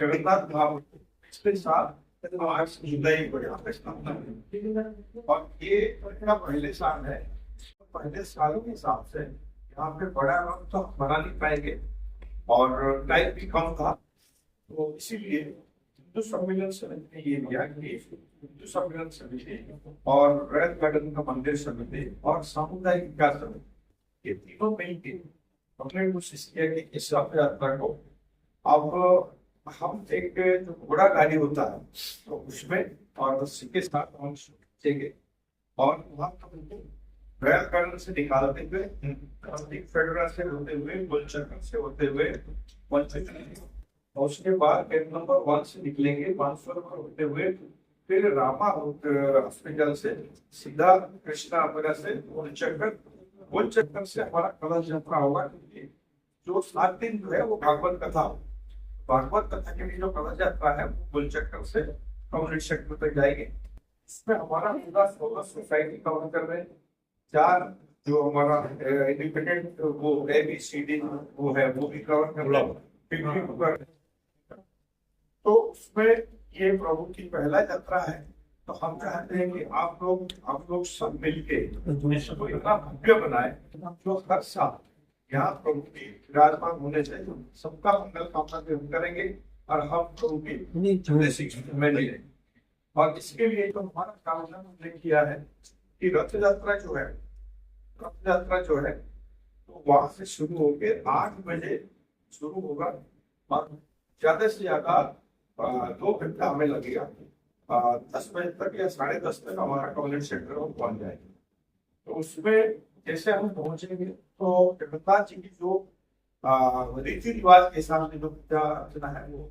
जगन्नाथ महाप्रभु पिछले साल 8 जुलाई को यहाँ पे स्थापना हुई और ये इतना पहले साल है। पहले सालों के हिसाब से यहाँ पे बड़ा रथ तो बना नहीं पाएंगे और टाइम भी कम था, तो इसीलिए हिंदू सम्मेलन समिति ने ये दिया कि हिंदू सम्मेलन समिति और रैत गार्डन का मंदिर समिति और सामुदायिक विकास समिति ये तीनों मिलकर हमने कोशिश किया कि इस रथ यात्रा को अब हम एक जो घोड़ा गाड़ी होता है तो उसमें और रस्सी के साथ हम खींचेंगे और वहां रैत गार्डन से निकालते हुए फेडरा से होते हुए गोलचक्कर से होते हुए और उसके बाद गेट नंबर 1 से निकलेंगे 500 होते हुए फिर रामा हॉस्पिटल से सीधा कृष्णा अपरा से गोलचक्कर से हमारा कलश यात्रा होगा। जो 7 दिन जो है वो भागवत कथा के लिए जो कलश यात्रा है वो गोलचक्कर से कम्युनिटी सेक्टर तक जाएगी। इसमें हमारा पूरा 16 सोसाइटी कवर कर रहे हैं। 4 जो हमारा इंडिपेंडेंट वो ABCD वो है वो भी कवर कर रहे हैं। तो उसमें ये प्रभु की पहला यात्रा है, तो हम चाहते हैं कि आप लोग सब मिलके इसको इतना भव्य बनाए जो हर साल यहाँ प्रभु की विराजमान होने से सबका मंगल कामना हम करेंगे और हम प्रभु की में और इसके लिए तो हमारा कामना हमने किया है कि रथ यात्रा जो है तो वहां से शुरू होकर 8 बजे शुरू होगा और ज्यादा से ज्यादा 2 घंटा हमें लगेगा। 10 बजे तक या 10:30 तक हमारा कम्युनिटी सेंटर में पहुंच जाएगा। तो उसमें जैसे हम पहुंचेंगे तो जगन्नाथ जी की जो रीति रिवाज के हिसाब से जो पूजा अर्चना है वो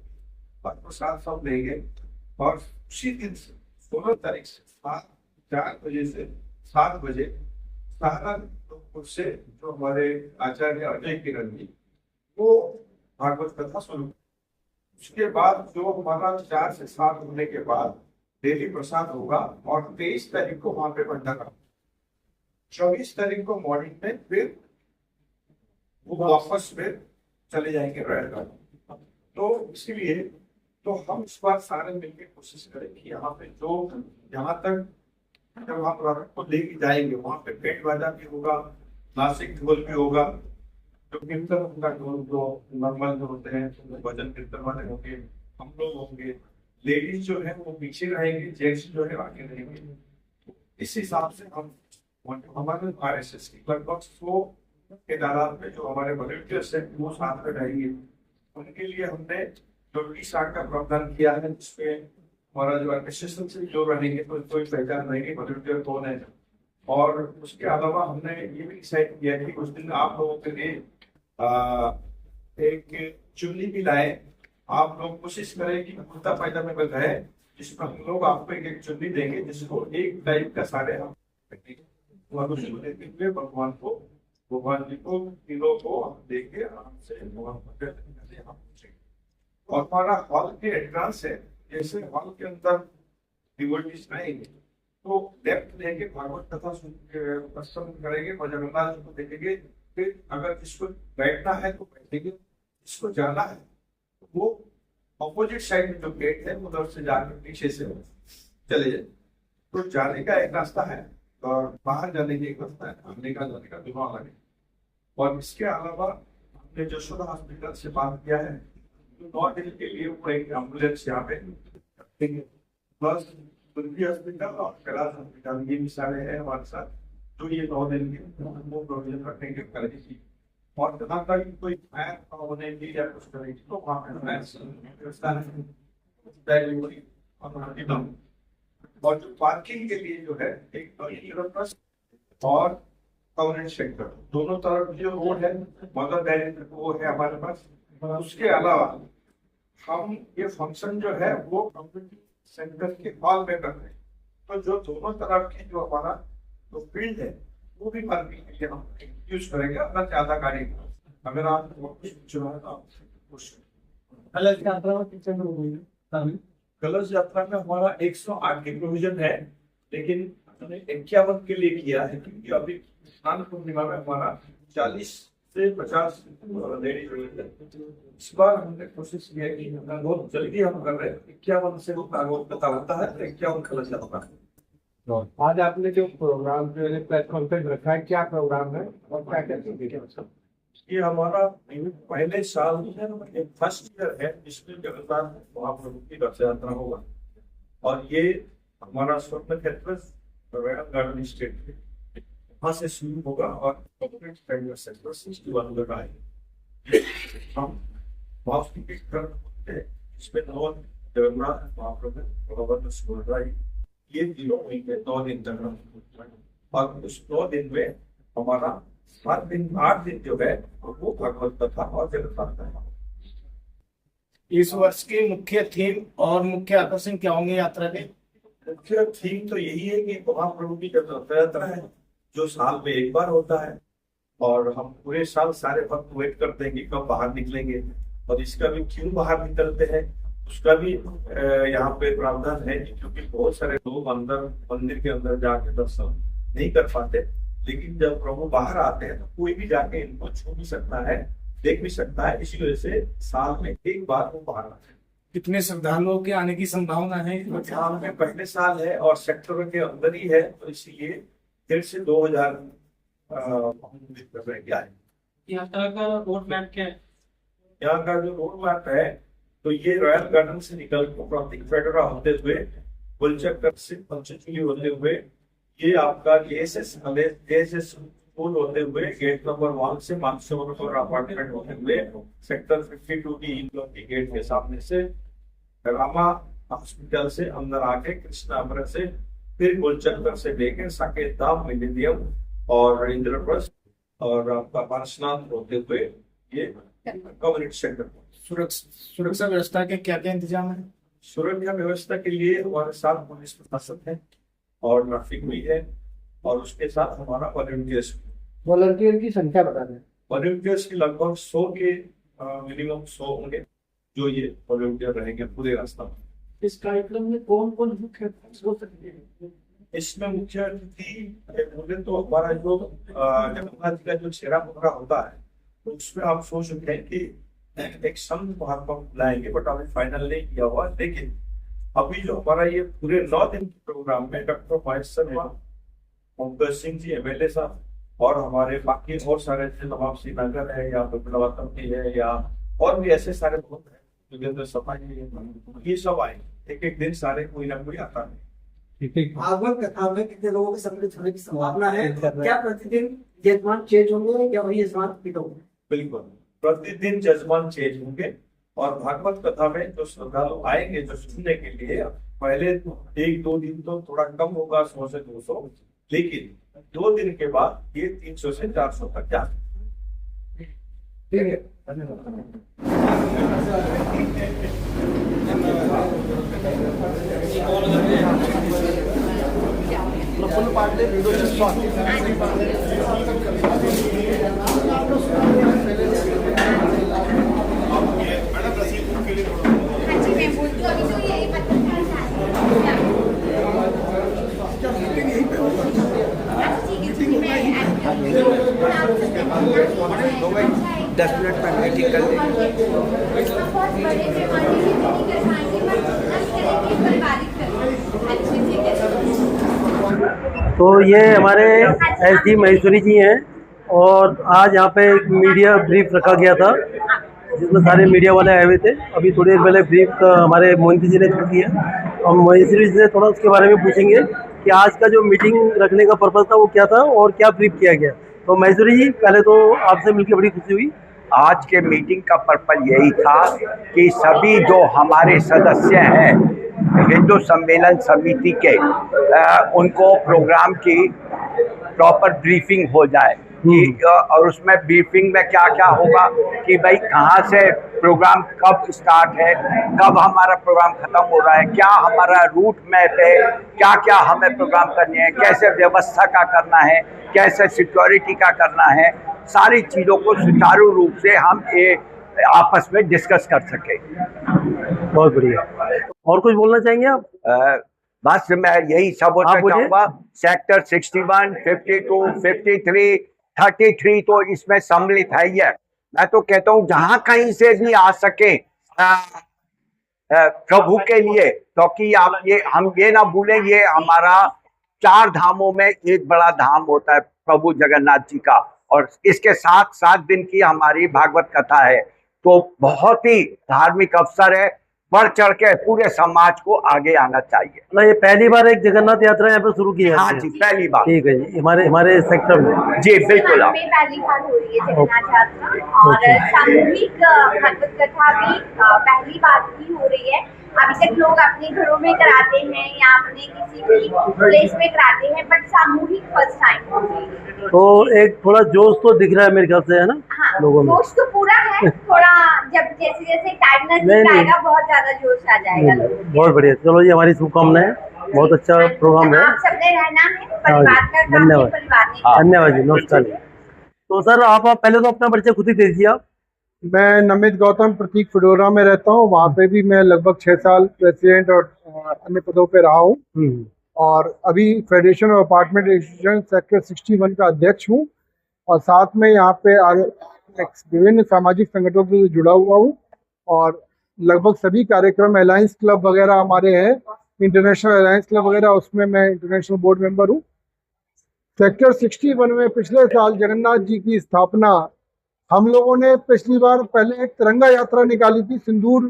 प्रसाद सब देंगे और उसी दिन से 16 तारीख से 4 बजे से 7 बजे सहारनपुर से जो हमारे आचार्य अजय किरण जी वो भागवत कथा शुरू। उसके बाद जो हमारा 4 से 7 होने के बाद डेली प्रसाद होगा और 23 तारीख को वहां पे भंडारा, 24 तारीख को मॉर्निंग में फिर वो वापस फिर चले जाएंगे रहेगा। तो इसीलिए तो हम इस बार सारे मिलकर कोशिश करें कि यहाँ पे जो यहाँ तक जब हम रथ को लेके जाएंगे वहां पे पेट बाजा भी होगा, नासिक ढोल भी होगा, जो कीर्तन होगा ढोल जो नॉर्मल जो होते हैं भजन कीर्तन वाले होंगे, हम लोग होंगे, लेडीज जो है वो पीछे रहेंगे, जेंट्स जो है आगे रहेंगे। इस हिसाब से हम हमारे RSS की लगभग 100 के तादाद में जो हमारे वॉलंटियर्स हैं वो साथ में रहेंगे। उनके लिए हमने जो टी-शर्ट का प्रावधान किया है जिसपे हमारा जो एडमिनिस्ट्रेशन से जो रहेंगे तो कोई पहचान रहेगी वॉलंटियर कौन है। और उसके अलावा हमने ये भी डिसाइड किया कि उस दिन आप लोगों के लिए एक चुन्नी भी लाए। आप लोग कोशिश करें कि कुर्ता पायजामे में रहे जिसमें हम लोग आपको एक चुन्नी देंगे जिसको एक टाइप का सारे हम भगवान जी को तीनों को हम देंगे आराम से और हमारा हॉल के एंट्रेंस है। जैसे हॉल के अंदर डिवोटीज आएंगे तो लेफ्ट लेके भागवत कथा दर्शन करेंगे और जगन्नाथ जी को देखेंगे। फिर अगर जिसको बैठना है तो बैठेंगे, जिसको जाना है तो वो ऑपोजिट साइड में जो गेट है उधर से जाकर पीछे से चले जाए। तो जाने का एक रास्ता है और बाहर जाने की एक रास्ता है, आने का जाने का दोनों अलग है। और इसके अलावा हमने यशोदा हॉस्पिटल से बात किया है तो 9 दिन के लिए वो एक एम्बुलेंस यहाँ पे प्लस दुर्गी हॉस्पिटल और कैलाश हॉस्पिटल ये भी सारे हैं हमारे साथ तो ये 9 दिन के वो प्रोविजन रखने के करेगी। और जहाँ तक कोई होने की या कुछ करेगी तो वहाँ पे व्यवस्था है। और जो पार्किंग के लिए जो है एक और कम्युनिटी सेंटर दोनों तरफ जो रोड है मदर डायरी वो है हमारे पास। उसके अलावा हम ये फंक्शन जो है वो कम्युनिटी सेंटर के हॉल में कर रहे हैं। तो जो दोनों तरफ की जो हमारा जो फील्ड है वो भी पार्किंग के लिए हम यूज करेंगे। अगर ज्यादा गाड़ी अगर आप कलश यात्रा में हमारा 108 की प्रोविजन है, लेकिन हमने 51 के लिए किया है क्योंकि अभी स्नान पूर्णिमा में हमारा 40 से 50 लेडी जरूरत है। इस बार हमने कोशिश की है कि बहुत जल्दी हम कर रहे हैं, 51 से भागवत कथा होता है, 51 कलश होता है। आज आपने जो प्रोग्राम जो है प्लेटफॉर्म पे रखा है, क्या प्रोग्राम है और क्या क्या चीजें? ये हमारा पहले साल फर्स्ट ईयर है जिसमें जगन्नाथ महाप्रभु की रथ यात्रा होगा, और ये हमारा स्वर्ण क्षेत्र रॉयल गार्डन स्टेट वहां से शुरू होगा और सेक्टर 61 तक आएगी। हम इसमें जगन्नाथ महाप्रभु भगवान सुभद्रा ये तीनों महीने 9 दिन तक हम, और उस 9 दिन में हमारा 8 दिन जो है वो भगवत कथा और जगन्नाथ कथा। इस वर्ष की मुख्य थीम और मुख्य आकर्षण क्या होंगे यात्रा के? मुख्य थीम तो यही है कि महाप्रभु की जब रथ यात्रा है जो साल में एक बार होता है, और हम पूरे साल सारे भक्त वेट करते हैं कि कब बाहर निकलेंगे, और इसका भी क्यों बाहर निकलते हैं उसका भी यहाँ पे प्रावधान है, क्योंकि बहुत सारे लोग अंदर मंदिर के अंदर जाके दर्शन नहीं कर पाते, लेकिन जब प्रभु बाहर आते हैं तो कोई भी जाके इनको छू भी सकता है, देख भी सकता है। इसी वजह से साल में एक बार वो बाहर आते हैं। कितने श्रद्धालुओं के आने की संभावना है? यहाँ में पहले साल है और सेक्टर के अंदर ही है, तो इसलिए 1,500 से 2,000 यात्रा का रोड मैप क्या है? यहाँ का जो रोड मैप है तो ये रॉयल गार्डन से निकल कर प्रतीक फेडरा होते हुए गुलचक्कर से पंचचूली होते हुए ये आपका एएसएस स्कूल होते हुए गेट नंबर 1 से मानसरोवर अपार्टमेंट होते हुए सेक्टर 52D की गेट के सामने से रामा हॉस्पिटल से अंदर आके कृष्णापुर से फिर गुलचक्कर से लेकर साकेत धाम, मिलेनियम और इंद्रप्रस्थ और आपका पार्श्वनाथ होते हुए ये कम्युनिटी सेंटर। सुरक्षा व्यवस्था के क्या क्या इंतजाम है? सुरक्षा व्यवस्था के लिए हमारे साथ पुलिस प्रशासन है और ट्रैफिक भी है, और उसके साथ हमारा वॉलंटियर की संख्या बता दें। वॉलंटियर्स की लगभग 100 के मिनिमम 100 होंगे जो ये वॉलंटियर रहेंगे पूरे रास्ता में। इस कार्यक्रम में कौन कौन मुख्य अतिथि हो सकते हैं? इसमें मुख्य अतिथि बोले तो हमारा जो जगन्नाथ जी का जो छेरा पोखरा होता है तो उसमें आप सोच सकते हैं कि एक संत महात्मा बुलाएंगे, बट अभी फाइनल नहीं किया हुआ। लेकिन अभी जो हमारा ये पूरे 9 दिन के प्रोग्राम में डॉक्टर महेश शर्मा, ओंकार सिंह जी एमएलए साहब और हमारे बाकी और सारे नवाब श्रीनगर है या की है या और भी ऐसे सारे लोग हैं, जोगेंद्र सपा जी, ये सब आए एक दिन सारे कोई ना कोई आता है। भागवत कथा में कितने लोगों के सम्मिलित होने की संभावना है? क्या प्रतिदिन यजमान चेंज होंगे या वही यजमान रिपीट होंगे? बिल्कुल, प्रतिदिन जजमान चेंज होंगे, और भागवत कथा में जो श्रद्धालु आएंगे जो सुनने के लिए पहले 1-2 दिन तो थोड़ा कम होगा, 100 से 200, लेकिन 2 दिन के बाद ये 300 से 400 तक जा ठीक है, दस मिनट में मीटिंग कर तो ये हमारे एसडी महेश्वरी जी हैं, और आज यहाँ पे एक मीडिया ब्रीफ रखा गया था जिसमें सारे मीडिया वाले आए हुए थे। अभी थोड़ी देर पहले ब्रीफ हमारे मोहिंती जी ने कर दिया, और महेश्वरी जी से थोड़ा उसके बारे में पूछेंगे कि आज का जो मीटिंग रखने का पर्पज़ था वो क्या था और क्या ब्रीफ किया गया। तो महेश्वरी जी, पहले तो आपसे मिलकर बड़ी खुशी हुई। आज के मीटिंग का पर्पज यही था कि सभी जो हमारे सदस्य हैं हिंदू सम्मेलन समिति के उनको प्रोग्राम की प्रॉपर ब्रीफिंग हो जाए कि और उसमें ब्रीफिंग में क्या क्या होगा कि भाई कहाँ से प्रोग्राम कब स्टार्ट है, कब हमारा प्रोग्राम खत्म हो रहा है, क्या हमारा रूट मैप है, क्या क्या हमें प्रोग्राम करने हैं, कैसे व्यवस्था का करना है, कैसे सिक्योरिटी का करना है, सारी चीज़ों को सुचारू रूप से हम ये आपस में डिस्कस कर सके। बहुत बढ़िया। और कुछ बोलना चाहेंगे आप? बस मैं यही सब चाहूँगा। सेक्टर 61, 52, 53, 33 तो इसमें सम्मिलित है ही है। मैं तो कहता हूँ जहां कहीं से भी आ सके प्रभु के लिए, क्योंकि आप हम ये ना भूलें, ये हमारा 4 धामों में एक बड़ा धाम होता है प्रभु जगन्नाथ जी का, और इसके साथ 7 दिन की हमारी भागवत कथा है। तो बहुत ही धार्मिक अवसर है, बढ़ चढ़ के पूरे समाज को आगे आना चाहिए। मतलब ये पहली बार एक जगन्नाथ यात्रा यहाँ पे शुरू की है? हाँ जी, पहली बार। ठीक है जी, हमारे सेक्टर में। जी बिल्कुल। में पहली बार हो रही है जगन्नाथ यात्रा, और सामूहिक भागवत कथा भी पहली बार ही हो रही है। अभी तक लोग अपने घरों में कराते हैं या अपने किसी भी प्लेस में कराते हैं, बट सामूहिक फर्स्ट टाइम हो रही है। तो एक थोड़ा जोश तो दिख रहा है मेरे ख्याल से, है ना? हाँ, लोगों में जोश तो पूरा है। थोड़ा जब जैसे जैसे टाइम नजदीक आएगा बहुत ज्यादा जोश आ जाएगा लोगों में। बहुत बढ़िया, चलो जी, हमारी शुभकामनाएं, बहुत अच्छा प्रोग्राम है। आप सबने रहना है, परिवार का काम है, धन्यवाद। परिवार ने। धन्यवाद जी, नमस्कार। तो सर आप पहले तो अपना परिचय खुद ही दे दीजिए आप। मैं नमित गौतम प्रतीक फिडोरा में रहता हूँ। वहाँ पे भी मैं लगभग 6 साल प्रेसिडेंट और अन्य पदों पे रहा हूँ, और अभी federation of apartment association sector 61 का अध्यक्ष हूँ, और साथ में यहाँ पे विभिन्न सामाजिक संगठनों से जुड़ा हुआ हूँ, और लगभग सभी कार्यक्रम अलायंस क्लब वगैरह हमारे हैं, इंटरनेशनल अलायंस क्लब वगैरह, उसमें मैं इंटरनेशनल बोर्ड मेंबर हूँ। सेक्टर 61 में पिछले साल जगन्नाथ जी की स्थापना हम लोगों ने पिछली बार पहले एक तिरंगा यात्रा निकाली थी सिंदूर,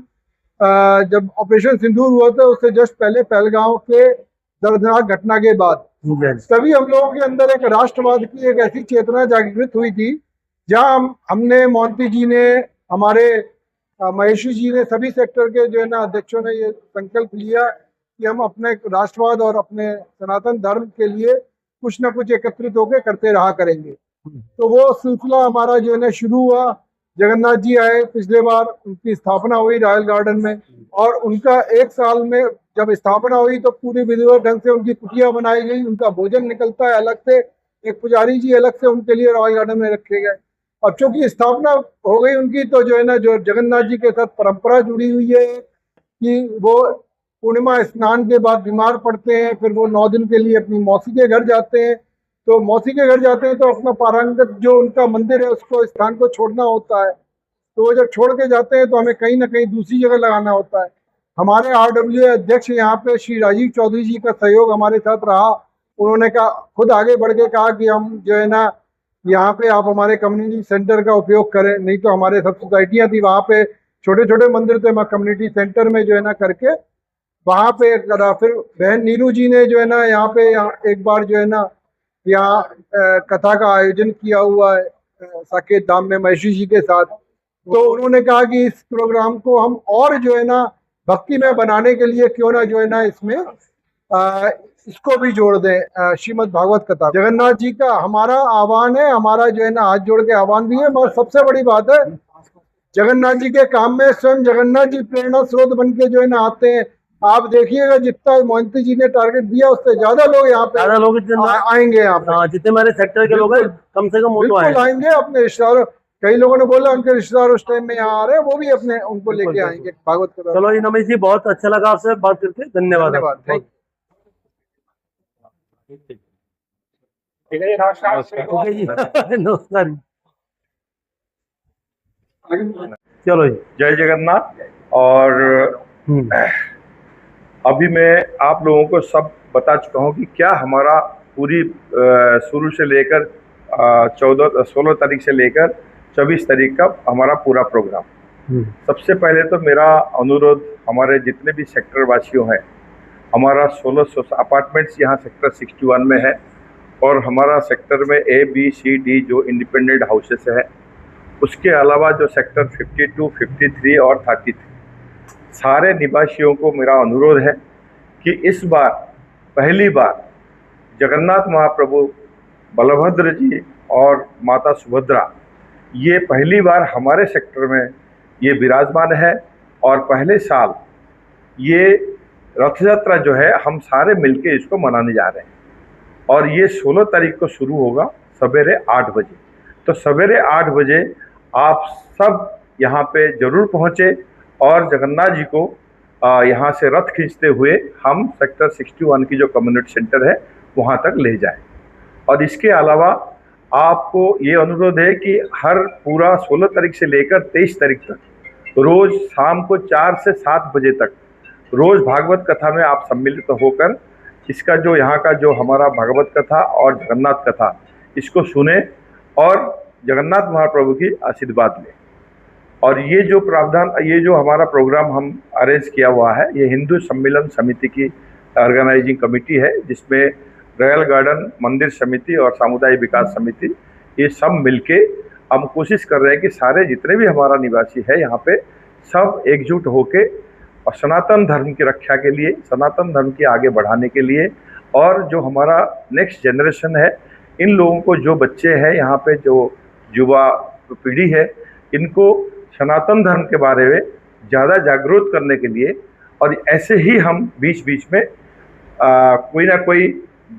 जब ऑपरेशन सिंदूर हुआ था उससे जस्ट पहले पहलगांव के दर्दनाक घटना के बाद, तभी हम लोगों के अंदर एक राष्ट्रवाद की एक ऐसी चेतना जागृत हुई थी, जहां हमने मोंती जी ने, हमारे महेशी जी ने, सभी सेक्टर के जो है ना अध्यक्षों ने ये संकल्प लिया कि हम अपने राष्ट्रवाद और अपने सनातन धर्म के लिए कुछ ना कुछ एकत्रित होकर करते रहा करेंगे। तो वो सिलसिला हमारा जो है ना शुरू हुआ। जगन्नाथ जी आए, पिछले बार उनकी स्थापना हुई रॉयल गार्डन में, और उनका 1 साल में जब स्थापना हुई तो पूरी विधिवत ढंग से उनकी कुटिया बनाई गई, उनका भोजन निकलता है अलग से, एक पुजारी जी अलग से उनके लिए रॉयल गार्डन में रखे गए। अब चूंकि स्थापना हो गई उनकी, तो जो है ना जो जगन्नाथ जी के साथ परंपरा जुड़ी हुई है कि वो पूर्णिमा स्नान के बाद बीमार पड़ते हैं, फिर वो 9 दिन के लिए अपनी मौसी के घर जाते हैं। तो मौसी के घर जाते हैं तो अपना पारंगत जो उनका मंदिर है उसको, स्थान को छोड़ना होता है। तो वो जब छोड़ के जाते हैं तो हमें कहीं ना कहीं दूसरी जगह लगाना होता है। हमारे RWA अध्यक्ष यहाँ पे श्री राजीव चौधरी जी का सहयोग हमारे साथ रहा। उन्होंने कहा, खुद आगे बढ़ के कहा कि हम जो है ना यहाँ पे आप हमारे कम्युनिटी सेंटर का उपयोग करें, नहीं तो हमारे सब सोसाइटियाँ थी वहाँ पे छोटे छोटे मंदिर थे, मैं कम्युनिटी सेंटर में जो है ना करके वहाँ पे करा। फिर बहन नीरू जी ने जो है ना यहाँ पे एक बार जो है ना यहाँ कथा का आयोजन किया हुआ है साकेत धाम में महेशी जी के साथ। तो उन्होंने कहा कि इस प्रोग्राम को हम और जो है ना भक्ति में बनाने के लिए क्यों ना जो है ना इसमें इसको भी जोड़ दें, श्रीमद् भागवत कथा। जगन्नाथ जी का हमारा आह्वान है, हमारा जो है ना हाथ जोड़ के आह्वान भी है। और सबसे बड़ी बात है, जगन्नाथ जी के काम में स्वयं जगन्नाथ जी प्रेरणा स्रोत बन के जो है ना आते हैं। आप देखिएगा जितना मोंती जी ने टारगेट दिया उससे ज्यादा लोग यहाँ पे आएंगे। यहाँ पे जितने हमारे सेक्टर के लोग हैं कम से कम वो आएंगे अपने रिश्तेदारों। कई लोगों ने बोला उनके रिश्तेदार उस टाइम में यहाँ आ रहे हैं, वो भी अपने उनको लेके आएंगे भागवत कथा। चलो जी नमेश जी, बहुत अच्छा लगा आपसे बात करके, धन्यवाद। नमस्कार। चलो जी, जय जगन्नाथ। और अभी मैं आप लोगों को सब बता चुका हूँ कि क्या हमारा पूरी शुरू से लेकर 16 तारीख से लेकर 24 तारीख का हमारा पूरा प्रोग्राम। सबसे पहले तो मेरा अनुरोध हमारे जितने भी सेक्टर वासियों हैं, हमारा 16 अपार्टमेंट्स यहाँ सेक्टर 61 में है, और हमारा सेक्टर में A, B, C, D जो इंडिपेंडेंट हाउसेस है, उसके अलावा जो सेक्टर 52, 53 और 33 सारे निवासियों को मेरा अनुरोध है कि इस बार पहली बार जगन्नाथ महाप्रभु बलभद्र जी और माता सुभद्रा ये पहली बार हमारे सेक्टर में ये विराजमान है। और पहले साल ये रथ यात्रा जो है हम सारे मिलके इसको मनाने जा रहे हैं, और ये 16 तारीख को शुरू होगा सवेरे 8 बजे। तो सवेरे 8 बजे आप सब यहाँ पे ज़रूर पहुँचे और जगन्नाथ जी को यहाँ से रथ खींचते हुए हम सेक्टर 61 की जो कम्युनिटी सेंटर है वहाँ तक ले जाएं। और इसके अलावा आपको ये अनुरोध है कि हर पूरा 16 तारीख से लेकर 23 तारीख तक रोज शाम को 4 से 7 बजे तक रोज भागवत कथा में आप सम्मिलित होकर इसका जो यहाँ का जो हमारा भागवत कथा और जगन्नाथ कथा इसको सुने और जगन्नाथ महाप्रभु की आशीर्वाद लें। और ये जो प्रावधान, ये जो हमारा प्रोग्राम हम अरेंज किया हुआ है, ये हिंदू सम्मेलन समिति की ऑर्गेनाइजिंग कमेटी है, जिसमें रॉयल गार्डन मंदिर समिति और सामुदायिक विकास समिति ये सब मिलके हम कोशिश कर रहे हैं कि सारे जितने भी हमारा निवासी है यहाँ पे सब एकजुट होके और सनातन धर्म की रक्षा के लिए, सनातन धर्म की आगे बढ़ाने के लिए, और जो हमारा नेक्स्ट जनरेशन है, इन लोगों को, जो बच्चे हैं यहाँ पे, जो युवा पीढ़ी है, इनको सनातन धर्म के बारे में ज़्यादा जागरूक करने के लिए, और ऐसे ही हम बीच बीच में कोई ना कोई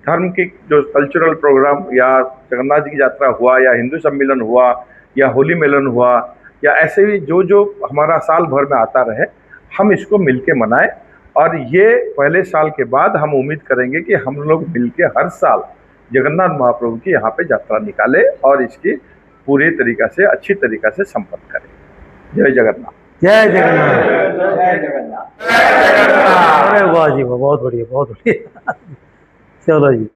धर्म की जो कल्चरल प्रोग्राम या जगन्नाथ जी की यात्रा हुआ या हिंदू सम्मेलन हुआ या होली मिलन हुआ या ऐसे भी जो जो हमारा साल भर में आता रहे, हम इसको मिलके मनाएं। और ये पहले साल के बाद हम उम्मीद करेंगे कि हम लोग मिलके हर साल जगन्नाथ महाप्रभु की यहाँ पे यात्रा निकालें और इसकी पूरी तरीक़ा से, अच्छी तरीक़ा से संपन्न करें। जय जगन्नाथ। जय जगन्नाथ। अरे वाह जी वाह, बहुत बढ़िया, बहुत बढ़िया। चलो जी।